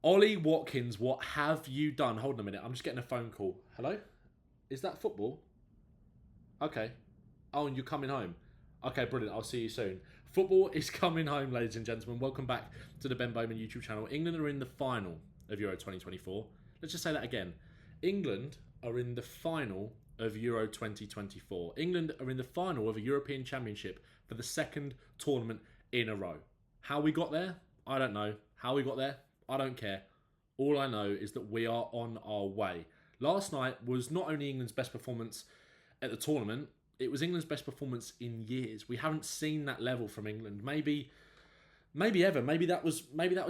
Ollie Watkins, what have you done? Hold on a minute. I'm just getting a phone call. Hello? Is that football? Okay. Oh, and you're coming home. Okay, brilliant. I'll see you soon. Football is coming home, ladies and gentlemen. Welcome back to the Ben Bowman YouTube channel. England are in the final of Euro 2024. Let's just say that again. England are in the final of Euro 2024. England are in the final of a European Championship for the second tournament in a row. How we got there? I don't know. How we got there? I don't care. All I know is that we are on our way. Last night was not only England's best performance at the tournament, it was England's best performance in years. We haven't seen that level from England. Maybe ever. Maybe that was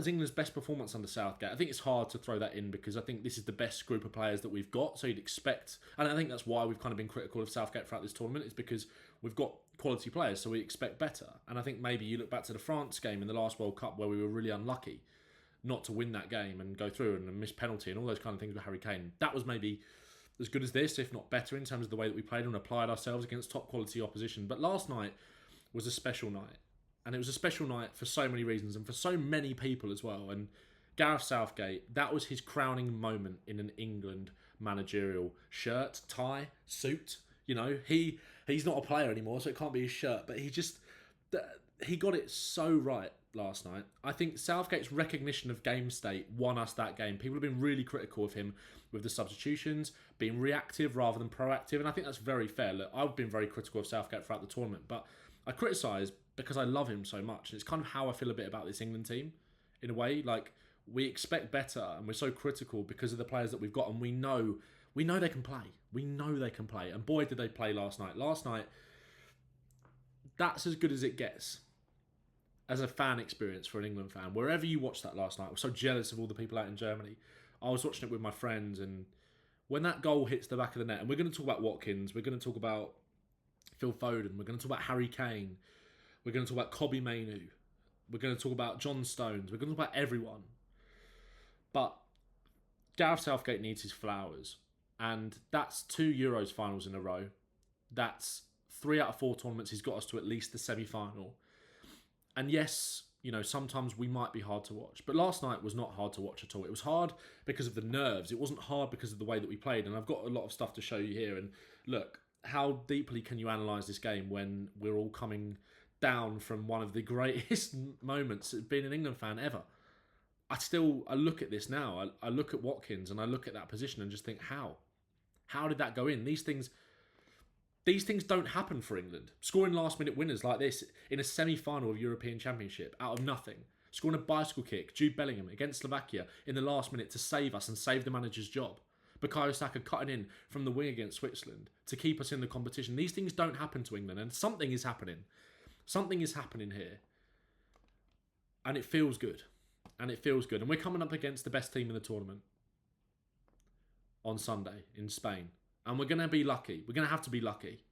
England's best performance under Southgate. I think it's hard to throw that in because I think this is the best group of players that we've got. So you'd expect, and I think that's why we've kind of been critical of Southgate throughout this tournament, is because we've got quality players, so we expect better. And I think maybe you look back to the France game in the last World Cup where we were really unlucky not to win that game and go through and miss penalty and all those kind of things with Harry Kane. That was maybe as good as this, if not better, in terms of the way that we played and applied ourselves against top quality opposition. But last night was a special night. And it was a special night for so many reasons and for so many people as well. And Gareth Southgate, that was his crowning moment in an England managerial shirt, tie, suit. You know, he's not a player anymore, so it can't be his shirt. But he got it so right last night. I think Southgate's recognition of game state won us that game. People have been really critical of him with the substitutions, being reactive rather than proactive, and I think that's very fair. Look, I've been very critical of Southgate throughout the tournament, but I criticise because I love him so much. And it's kind of how I feel a bit about this England team, in a way. Like, we expect better, and we're so critical because of the players that we've got, and we know they can play. We know they can play, and boy, did they play last night. Last night, that's as good as it gets as a fan experience for an England fan. Wherever you watched that last night, I was so jealous of all the people out in Germany. I was watching it with my friends, and when that goal hits the back of the net, and we're going to talk about Watkins, we're going to talk about Phil Foden, we're going to talk about Harry Kane, we're going to talk about Kobbie Mainoo, we're going to talk about John Stones, we're going to talk about everyone. But Gareth Southgate needs his flowers, and that's 2 Euros finals in a row. That's 3 out of 4 tournaments he's got us to at least the semi-final. And yes, you know, sometimes we might be hard to watch. But last night was not hard to watch at all. It was hard because of the nerves. It wasn't hard because of the way that we played. And I've got a lot of stuff to show you here. And look, how deeply can you analyse this game when we're all coming down from one of the greatest moments of being an England fan ever? I look at this now. I look at Watkins and I look at that position and just think, how? How did that go in? These things don't happen for England. Scoring last-minute winners like this in a semi-final of European Championship out of nothing. Scoring a bicycle kick, Jude Bellingham, against Slovakia in the last minute to save us and save the manager's job. Bukayo Saka cutting in from the wing against Switzerland to keep us in the competition. These things don't happen to England, and something is happening. Something is happening here. And it feels good. And we're coming up against the best team in the tournament on Sunday in Spain. And we're going to be lucky. We're going to have to be lucky.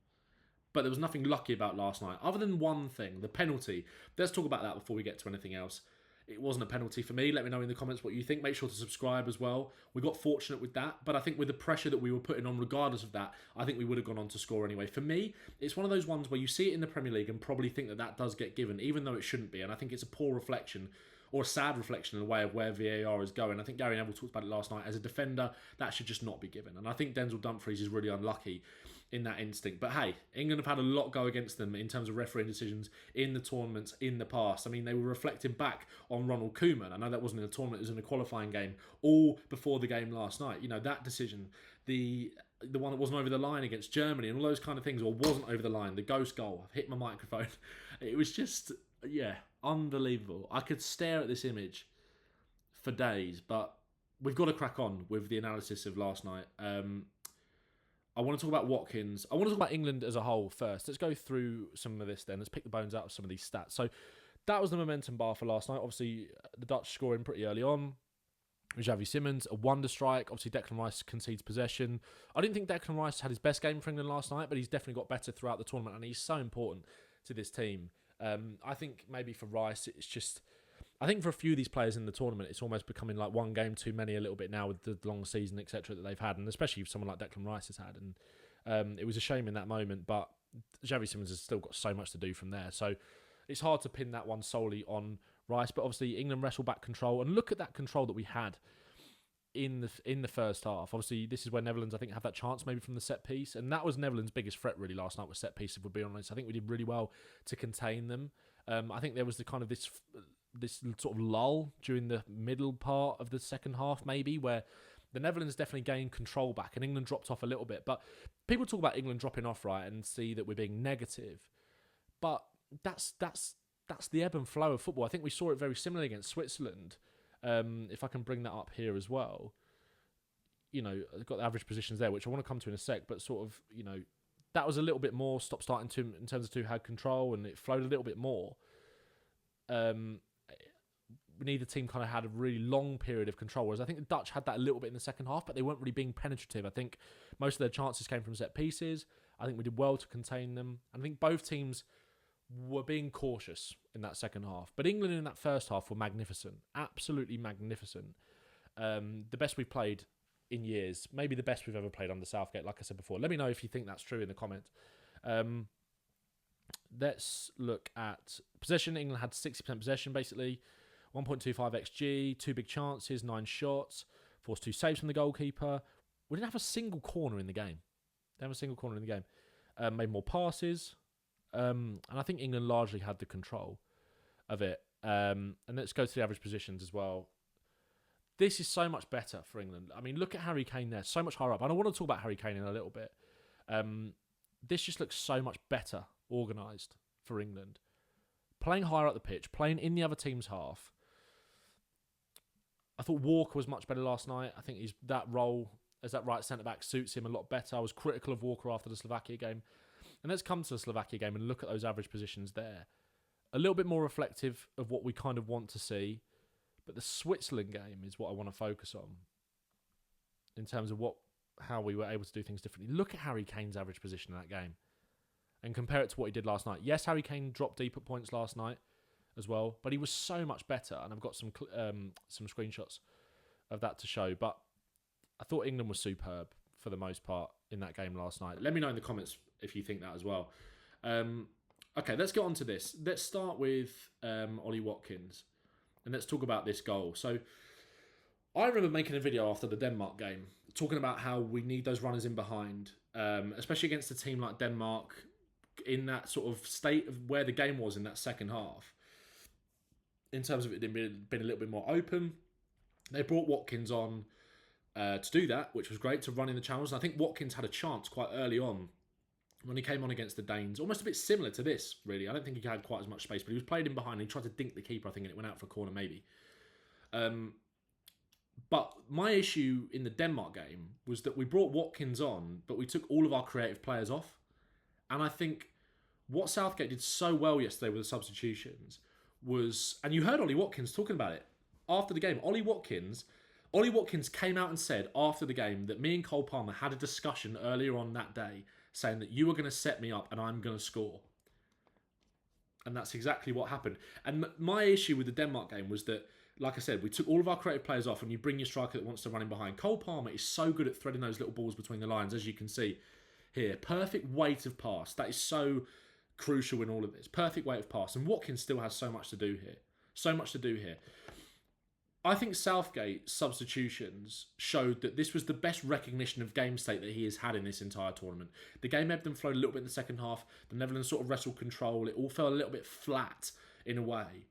But there was nothing lucky about last night, other than one thing, the penalty. Let's talk about that before we get to anything else. It wasn't a penalty for me. Let me know in the comments what you think. Make sure to subscribe as well. We got fortunate with that, but I think with the pressure that we were putting on regardless of that, I think we would have gone on to score anyway. For me, it's one of those ones where you see it in the Premier League and probably think that that does get given, even though it shouldn't be. And I think it's a poor reflection, or a sad reflection in a way of where VAR is going. I think Gary Neville talked about it last night. As a defender, that should just not be given. And I think Denzel Dumfries is really unlucky in that instinct. But hey, England have had a lot go against them in terms of refereeing decisions in the tournaments in the past. I mean, they were reflecting back on Ronald Koeman. I know that wasn't in a tournament, it was in a qualifying game, all before the game last night. You know, that decision, the one that wasn't over the line against Germany and all those kind of things, or wasn't over the line, the ghost goal. I've hit my microphone. It was just, yeah, unbelievable. I could stare at this image for days, but we've got to crack on with the analysis of last night. I want to talk about Watkins. I want to talk about England as a whole first. Let's go through some of this then. Let's pick the bones out of some of these stats. So that was the momentum bar for last night. Obviously, the Dutch scoring pretty early on. Xavi Simons, a wonder strike. Obviously, Declan Rice concedes possession. I didn't think Declan Rice had his best game for England last night, but he's definitely got better throughout the tournament, and he's so important to this team. I think maybe for Rice, it's just... I think for a few of these players in the tournament, it's almost becoming like one game too many a little bit now with the long season, etc., that they've had, and especially someone like Declan Rice has had. And it was a shame in that moment, but Xavi Simons has still got so much to do from there. So it's hard to pin that one solely on Rice. But obviously England wrestled back control, and look at that control that we had in the first half. Obviously, this is where Netherlands, I think, have that chance maybe from the set piece, and that was Netherlands' biggest threat really last night, was set piece. If we're being honest, I think we did really well to contain them. I think there was the kind of this sort of lull during the middle part of the second half, maybe, where the Netherlands definitely gained control back and England dropped off a little bit. But people talk about England dropping off, right, and see that we're being negative, but that's the ebb and flow of football. I think we saw it very similarly against Switzerland. If I can bring that up here as well, I've got the average positions there, which I want to come to in a sec, but sort of, that was a little bit more stop-starting to in terms of who had control, and it flowed a little bit more. Neither team kind of had a really long period of control, whereas I think the Dutch had that a little bit in the second half, but they weren't really being penetrative. I think most of their chances came from set pieces. I think we did well to contain them. I think both teams were being cautious in that second half. But England in that first half were magnificent. Absolutely magnificent. The best we've played in years. Maybe the best we've ever played under Southgate, like I said before. Let me know if you think that's true in the comments. Let's look at possession. England had 60% possession, basically. 1.25 XG, 2 big chances, 9 shots, forced 2 saves from the goalkeeper. We didn't have a single corner in the game. Made more passes. And I think England largely had the control of it. And let's go to the average positions as well. This is so much better for England. I mean, look at Harry Kane there, so much higher up. And I want to talk about Harry Kane in a little bit. This just looks so much better organised for England. Playing higher up the pitch, playing in the other team's half. I thought Walker was much better last night. I think that role as that right centre-back suits him a lot better. I was critical of Walker after the Slovakia game. And let's come to the Slovakia game and look at those average positions there. A little bit more reflective of what we kind of want to see. But the Switzerland game is what I want to focus on in terms of how we were able to do things differently. Look at Harry Kane's average position in that game and compare it to what he did last night. Yes, Harry Kane dropped deep at points last night as well, but he was so much better. And I've got some screenshots of that to show. But I thought England was superb for the most part in that game last night. Let me know in the comments if you think that as well. Okay, let's get on to this. Let's start with Ollie Watkins. And let's talk about this goal. So I remember making a video after the Denmark game talking about how we need those runners in behind, especially against a team like Denmark in that sort of state of where the game was in that second half. In terms of it being a little bit more open. They brought Watkins on to do that, which was great, to run in the channels. And I think Watkins had a chance quite early on when he came on against the Danes. Almost a bit similar to this, really. I don't think he had quite as much space, but he was played in behind and he tried to dink the keeper, I think, and it went out for a corner maybe. But my issue in the Denmark game was that we brought Watkins on, but we took all of our creative players off. And I think what Southgate did so well yesterday with the substitutions was, and you heard Ollie Watkins talking about it after the game. Ollie Watkins came out and said after the game that me and Cole Palmer had a discussion earlier on that day saying that you were going to set me up and I'm going to score. And that's exactly what happened. And my issue with the Denmark game was that, like I said, we took all of our creative players off and you bring your striker that wants to run in behind. Cole Palmer is so good at threading those little balls between the lines, as you can see here. Perfect weight of pass. That is so crucial in all of this. Perfect weight of pass. And Watkins still has so much to do here. I think Southgate's substitutions showed that this was the best recognition of game state that he has had in this entire tournament. The game ebbed and flowed a little bit in the second half. The Netherlands sort of wrestled control. It all felt a little bit flat in a way.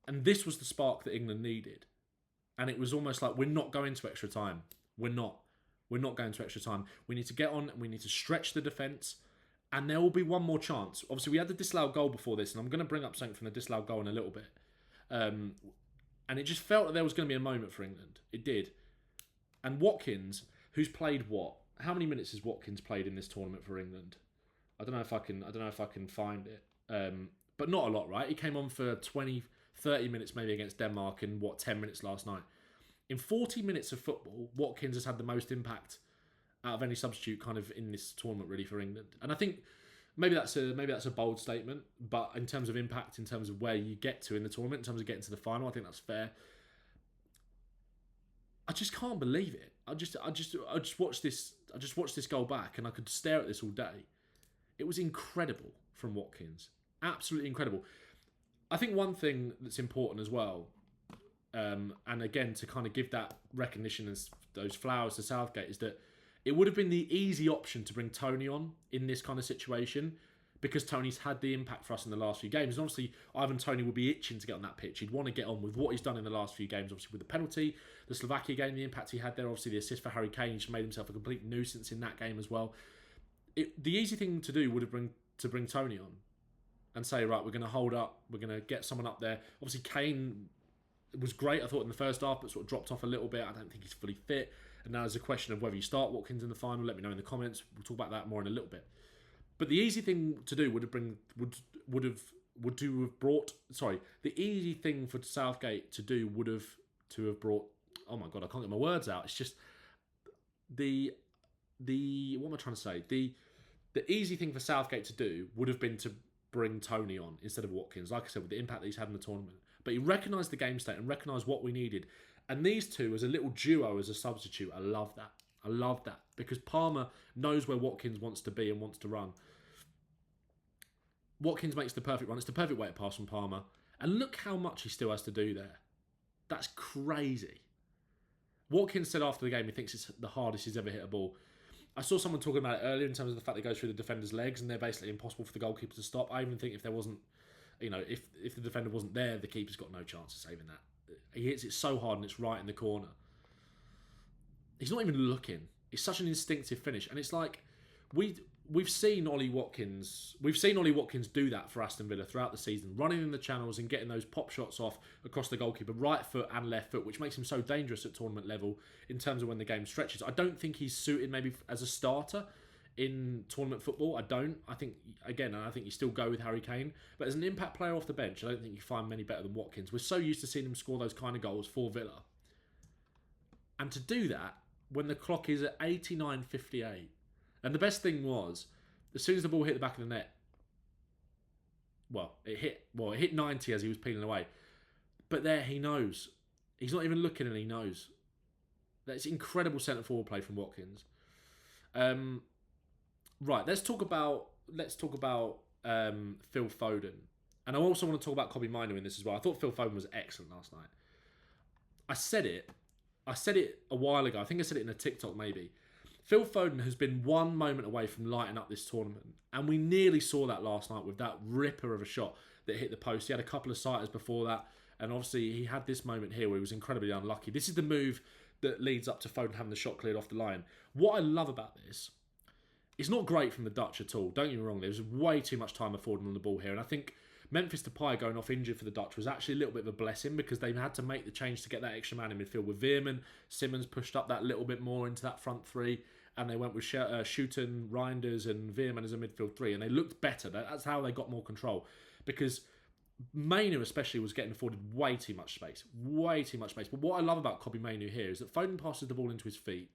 And this was the spark that England needed. And it was almost like, we're not going to extra time. We're not going to extra time. We need to get on and we need to stretch the defence. And there will be one more chance. Obviously, we had the disallowed goal before this, and I'm going to bring up something from the disallowed goal in a little bit. And it just felt that there was going to be a moment for England. It did. And Watkins, who's played what? How many minutes has Watkins played in this tournament for England? I don't know if I can find it. But not a lot, right? He came on for 20, 30 minutes maybe against Denmark and 10 minutes last night. In 40 minutes of football, Watkins has had the most impact out of any substitute kind of in this tournament really for England. And I think maybe that's a bold statement, but in terms of impact, in terms of where you get to in the tournament, in terms of getting to the final, I think that's fair. I just can't believe it. I just watched this goal back and I could stare at this all day. It was incredible from Watkins. Absolutely incredible. I think one thing that's important as well, and again to kind of give that recognition and those flowers to Southgate, is that it would have been the easy option to bring Tony on in this kind of situation, because Tony's had the impact for us in the last few games. And obviously, Ivan Toney will be itching to get on that pitch. He'd want to get on with what he's done in the last few games, obviously with the penalty, the Slovakia game, the impact he had there, obviously the assist for Harry Kane. He's made himself a complete nuisance in that game as well. The easy thing to do would have been to bring Tony on and say, right, we're going to hold up, we're going to get someone up there. Obviously, Kane was great, I thought, in the first half, but sort of dropped off a little bit. I don't think he's fully fit. And now there's a question of whether you start Watkins in the final. Let me know in the comments. We'll talk about that more in a little bit. But the easy thing to do the easy thing for Southgate to do would have brought. Oh my god, I can't get my words out. It's just the what am I trying to say? The easy thing for Southgate to do would have been to bring Tony on instead of Watkins. Like I said, with the impact that he's had in the tournament, but he recognised the game state and recognised what we needed. And these two as a little duo as a substitute, I love that. I love that because Palmer knows where Watkins wants to be and wants to run. Watkins makes the perfect run. It's the perfect way to pass from Palmer. And look how much he still has to do there. That's crazy. Watkins said after the game he thinks it's the hardest he's ever hit a ball. I saw someone talking about it earlier in terms of the fact that it goes through the defender's legs and they're basically impossible for the goalkeeper to stop. I even think if there wasn't, if the defender wasn't there, the keeper's got no chance of saving that. He hits it so hard and it's right in the corner. He's not even looking. It's such an instinctive finish, and it's like we've seen Ollie Watkins do that for Aston Villa throughout the season, running in the channels and getting those pop shots off across the goalkeeper, right foot and left foot, which makes him so dangerous at tournament level in terms of when the game stretches. I don't think he's suited maybe as a starter in tournament football. I think you still go with Harry Kane, but as an impact player off the bench, I don't think you find many better than Watkins. We're so used to seeing him score those kind of goals for Villa, and to do that when the clock is at 89:58. And the best thing was, as soon as the ball hit the back of the net, it hit 90 as he was peeling away. But there, he knows. He's not even looking and he knows. That's incredible centre forward play from Watkins. Right, let's talk about Phil Foden. And I also want to talk about Kobbie Mainoo in this as well. I thought Phil Foden was excellent last night. I said it a while ago. I think I said it in a TikTok maybe. Phil Foden has been one moment away from lighting up this tournament. And we nearly saw that last night with that ripper of a shot that hit the post. He had a couple of sighters before that. And obviously he had this moment here where he was incredibly unlucky. This is the move that leads up to Foden having the shot cleared off the line. What I love about this, it's not great from the Dutch at all. Don't get me wrong. There's way too much time afforded on the ball here. And I think Memphis Depay going off injured for the Dutch was actually a little bit of a blessing because they had to make the change to get that extra man in midfield with Veerman. Simmons pushed up that little bit more into that front three, and they went with Schuiten, Reinders and Veerman as a midfield three, and they looked better. That's how they got more control, because Mainoo especially was getting afforded way too much space. But what I love about Kobbie Mainoo here is that Foden passes the ball into his feet,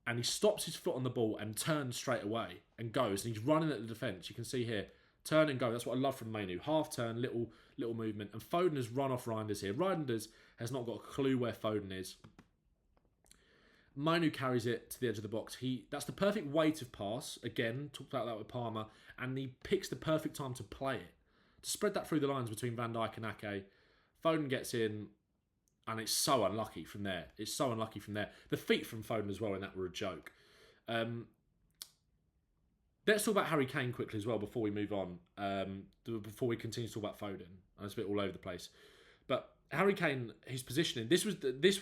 and he stops his foot on the ball and turns straight away and goes. And he's running at the defence. You can see here, turn and go. That's what I love from Mainoo. Half turn, little movement. And Foden has run off Reinders here. Reinders has not got a clue where Foden is. Mainoo carries it to the edge of the box. That's the perfect weight of pass. Again, talked about that with Palmer. And he picks the perfect time to play it. To spread that through the lines between Van Dijk and Ake. Foden gets in. And it's so unlucky from there. The feet from Foden as well in that were a joke. Let's talk about Harry Kane quickly as well before we move on. Before we continue to talk about Foden. And it's a bit all over the place. But Harry Kane, his positioning, this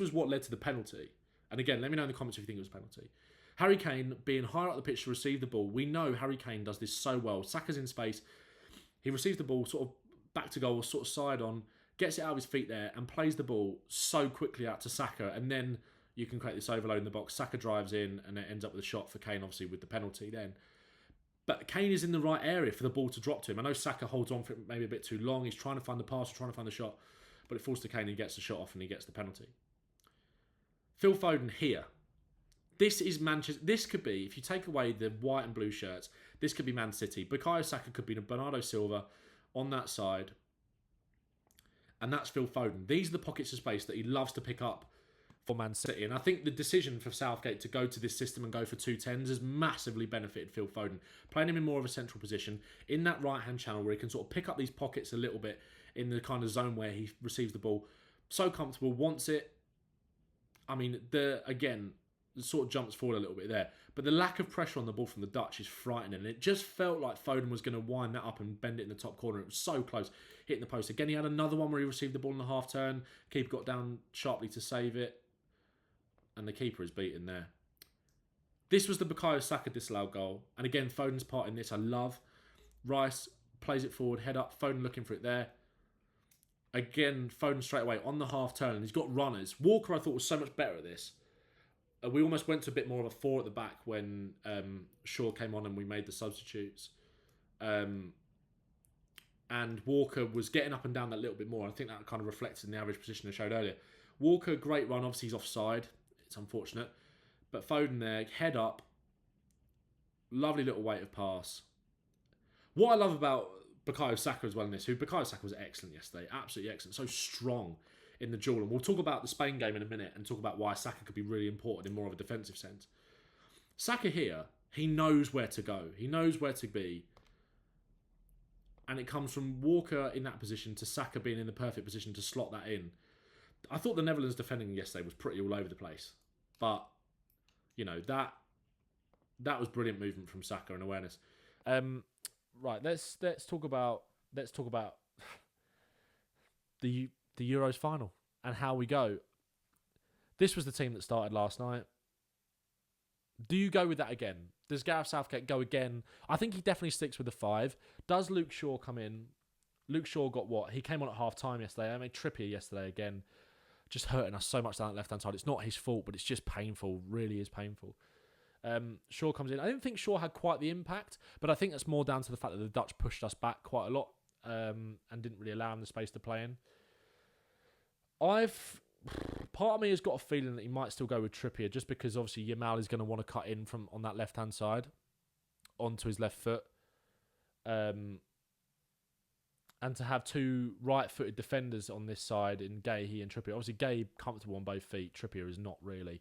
was what led to the penalty. And again, let me know in the comments if you think it was a penalty. Harry Kane being higher up the pitch to receive the ball. We know Harry Kane does this so well. Saka's in space. He receives the ball sort of back to goal, sort of side on. Gets it out of his feet there and plays the ball so quickly out to Saka, and then you can create this overload in the box. Saka drives in and it ends up with a shot for Kane, obviously with the penalty then. But Kane is in the right area for the ball to drop to him. I know Saka holds on for it maybe a bit too long. He's trying to find the pass, trying to find the shot, but it falls to Kane and he gets the shot off and he gets the penalty. Phil Foden here. This is Manchester. This could be, if you take away the white and blue shirts, this could be Man City. Bukayo Saka could be Bernardo Silva on that side. And that's Phil Foden. These are the pockets of space that he loves to pick up for Man City. And I think the decision for Southgate to go to this system and go for 2 10s has massively benefited Phil Foden. Playing him in more of a central position, in that right-hand channel where he can sort of pick up these pockets a little bit in the kind of zone where he receives the ball. So comfortable, wants it. I mean, the sort of jumps forward a little bit there. But the lack of pressure on the ball from the Dutch is frightening. It just felt like Foden was going to wind that up and bend it in the top corner. It was so close, hitting the post. Again, he had another one where he received the ball in the half turn. Keeper got down sharply to save it. And the keeper is beaten there. This was the Bukayo Saka disallowed goal. And again, Foden's part in this I love. Rice plays it forward, head up. Foden looking for it there. Again, Foden straight away on the half turn. And he's got runners. Walker, I thought, was so much better at this. We almost went to a bit more of a 4 at the back when Shaw came on and we made the substitutes. And Walker was getting up and down that little bit more. I think that kind of reflected in the average position I showed earlier. Walker, great run. Obviously, he's offside. It's unfortunate. But Foden there, head up. Lovely little weight of pass. What I love about Bukayo Saka as well in this, Bukayo Saka was excellent yesterday. Absolutely excellent. So strong in the duel. And we'll talk about the Spain game in a minute and talk about why Saka could be really important in more of a defensive sense. Saka here, he knows where to go. He knows where to be. And it comes from Walker in that position to Saka being in the perfect position to slot that in. I thought the Netherlands defending yesterday was pretty all over the place. But, you know, that was brilliant movement from Saka and awareness. Right, let's talk about the Euros final and how we go. This was the team that started last night. Do you go with that again? Does Gareth Southgate go again? I think he definitely sticks with the 5. Does Luke Shaw come in? Luke Shaw got what? He came on at half-time yesterday. I made Trippier yesterday again. Just hurting us so much down that left-hand side. It's not his fault, but it's just painful. Really is painful. Shaw comes in. I didn't think Shaw had quite the impact, but I think that's more down to the fact that the Dutch pushed us back quite a lot and didn't really allow him the space to play in. Part of me has got a feeling that he might still go with Trippier just because obviously Yamal is going to want to cut in from on that left-hand side onto his left foot. And to have 2 right-footed defenders on this side in Guehi and Trippier. Obviously, Guehi comfortable on both feet. Trippier is not really.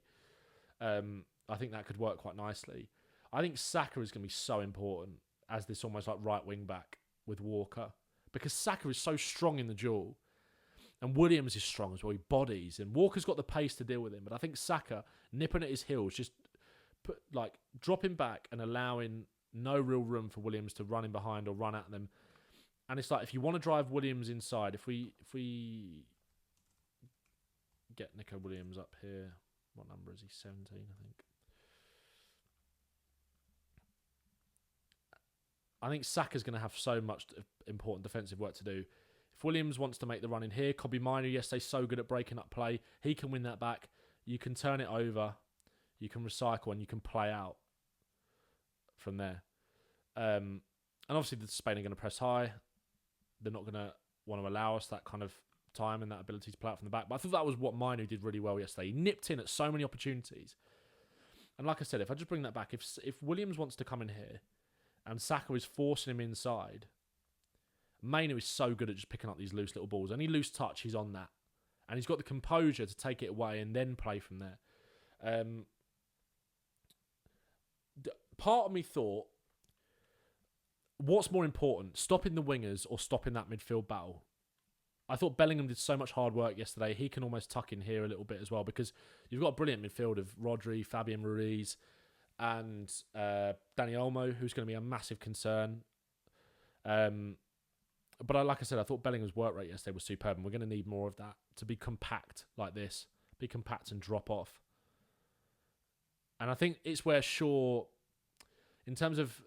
I think that could work quite nicely. I think Saka is going to be so important as this almost like right wing back with Walker because Saka is so strong in the duel. And Williams is strong as well. He bodies. And Walker's got the pace to deal with him. But I think Saka, nipping at his heels, just dropping back and allowing no real room for Williams to run in behind or run at them. And it's like, if you want to drive Williams inside, if we get Nico Williams up here, what number is he? 17, I think. I think Saka's going to have so much important defensive work to do. If Williams wants to make the run in here, Kobbie Mainoo yesterday so good at breaking up play. He can win that back. You can turn it over. You can recycle and you can play out from there. And obviously the Spain are going to press high. They're not going to want to allow us that kind of time and that ability to play out from the back. But I thought that was what Mainoo did really well yesterday. He nipped in at so many opportunities. And like I said, if I just bring that back, if Williams wants to come in here and Saka is forcing him inside, Mainoo is so good at just picking up these loose little balls. Any loose touch, he's on that. And he's got the composure to take it away and then play from there. Part of me thought, what's more important, stopping the wingers or stopping that midfield battle? I thought Bellingham did so much hard work yesterday. He can almost tuck in here a little bit as well because you've got a brilliant midfield of Rodri, Fabian Ruiz and Dani Olmo, who's going to be a massive concern. But like I said, I thought Bellingham's work rate yesterday was superb and we're going to need more of that to be compact like this. Be compact and drop off. And I think it's where Shaw, in terms of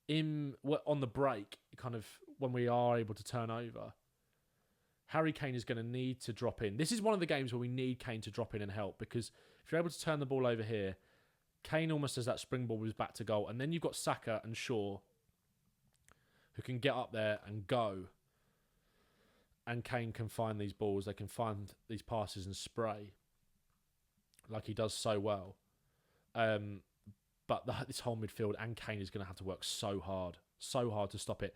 on the break, kind of when we are able to turn over, Harry Kane is going to need to drop in. This is one of the games where we need Kane to drop in and help because if you're able to turn the ball over here, Kane almost has that springboard with his back to goal. And then you've got Saka and Shaw who can get up there and go. And Kane can find these balls. They can find these passes and spray like he does so well. But this whole midfield and Kane is going to have to work so hard to stop it.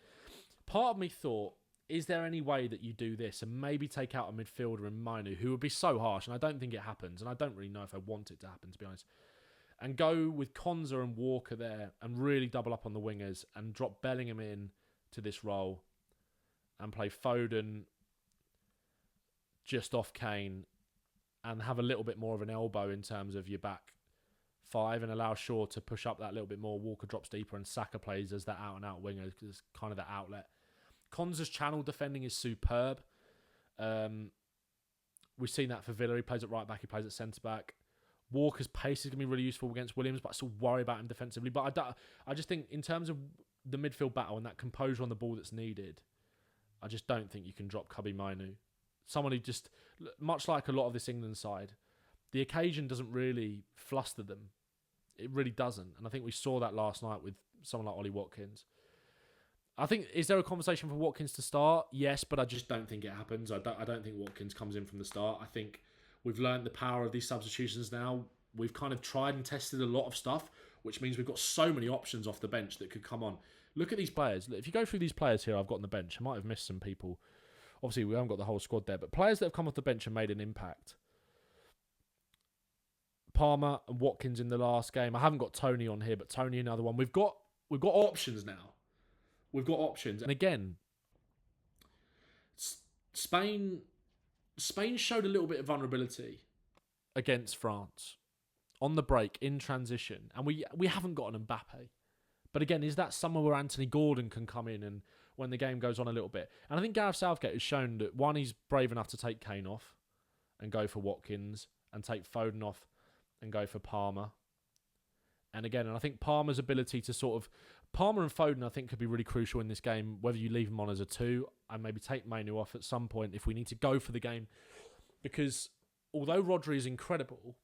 Part of me thought is there any way that you do this and maybe take out a midfielder in Mainu, who would be so harsh, and I don't think it happens, and I don't really know if I want it to happen, to be honest, and go with Konza and Walker there and really double up on the wingers and drop Bellingham in to this role and play Foden just off Kane and have a little bit more of an elbow in terms of your back five and allow Shaw to push up that little bit more. Walker drops deeper and Saka plays as that out-and-out winger because it's kind of that outlet. Konza's channel defending is superb. We've seen that for Villa. He plays at right back. He plays at centre-back. Walker's pace is going to be really useful against Williams, but I still worry about him defensively. But I just think in terms of the midfield battle and that composure on the ball that's needed, I just don't think you can drop Kobbie Mainoo. Someone who just, much like a lot of this England side, the occasion doesn't really fluster them. It really doesn't. And I think we saw that last night with someone like Ollie Watkins. I think, is there a conversation for Watkins to start? Yes, but I just don't think it happens. I don't think Watkins comes in from the start. I think we've learned the power of these substitutions now. We've kind of tried and tested a lot of stuff, which means we've got so many options off the bench that could come on. Look at these players. If you go through these players here I've got on the bench, I might have missed some people. Obviously, we haven't got the whole squad there, but players that have come off the bench and made an impact. Palmer and Watkins in the last game. I haven't got Tony on here, but Tony another one. We've got options now. We've got options. And again, Spain showed a little bit of vulnerability against France on the break, in transition. And we haven't got an Mbappe. But again, is that somewhere where Anthony Gordon can come in and when the game goes on a little bit? And I think Gareth Southgate has shown that, one, he's brave enough to take Kane off and go for Watkins and take Foden off and go for Palmer. And again, I think Palmer's ability to sort of... Palmer and Foden, I think, could be really crucial in this game, whether you leave them on as a 2 and maybe take Mainoo off at some point if we need to go for the game. Because although Rodri is incredible,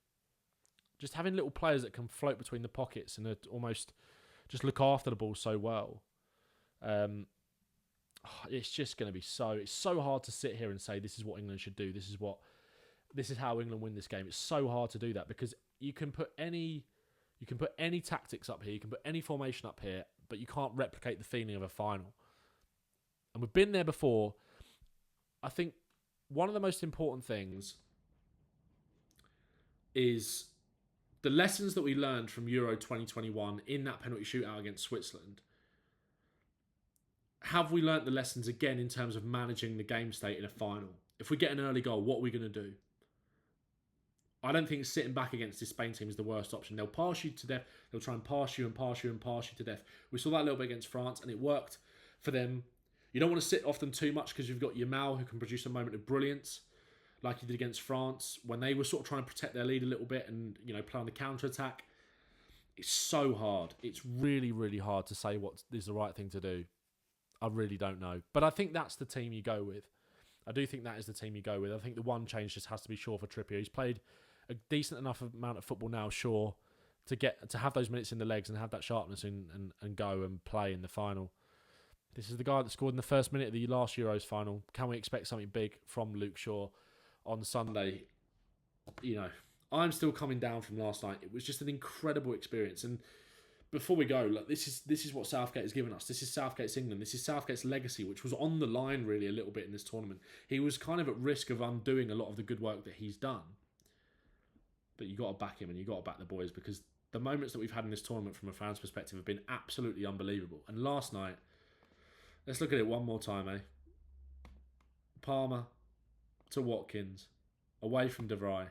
just having little players that can float between the pockets and almost just look after the ball so well, it's just going to be it's so hard to sit here and say this is what England should do. This is how England win this game. It's so hard to do that because you can put any tactics up here, you can put any formation up here, but you can't replicate the feeling of a final. And we've been there before. I think one of the most important things is the lessons that we learned from Euro 2021 in that penalty shootout against Switzerland. Have we learnt the lessons again in terms of managing the game state in a final? If we get an early goal, what are we going to do? I don't think sitting back against this Spain team is the worst option. They'll pass you to death. They'll try and pass you and pass you and pass you to death. We saw that a little bit against France, and it worked for them. You don't want to sit off them too much because you've got Yamal who can produce a moment of brilliance, like he did against France when they were sort of trying to protect their lead a little bit and play on the counter-attack. It's so hard. It's really, really hard to say what is the right thing to do. I really don't know. But I think that's the team you go with. I do think that is the team you go with. I think the one change just has to be Shaw for Trippier. He's played a decent enough amount of football now, Shaw, to have those minutes in the legs and have that sharpness and go and play in the final. This is the guy that scored in the first minute of the last Euros final. Can we expect something big from Luke Shaw on Sunday? I'm still coming down from last night. It was just an incredible experience. And before we go, look, this is what Southgate has given us. This is Southgate's England. This is Southgate's legacy, which was on the line really a little bit in this tournament. He was kind of at risk of undoing a lot of the good work that he's done. But you got to back him and you got to back the boys because the moments that we've had in this tournament from a fan's perspective have been absolutely unbelievable. And last night, let's look at it one more time, eh? Palmer to Watkins, away from De Vrij,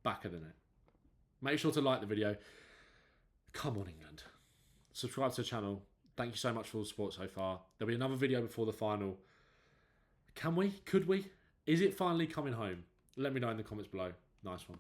back of the net. Make sure to like the video. Come on, England. Subscribe to the channel. Thank you so much for all the support so far. There'll be another video before the final. Can we? Could we? Is it finally coming home? Let me know in the comments below. Nice one.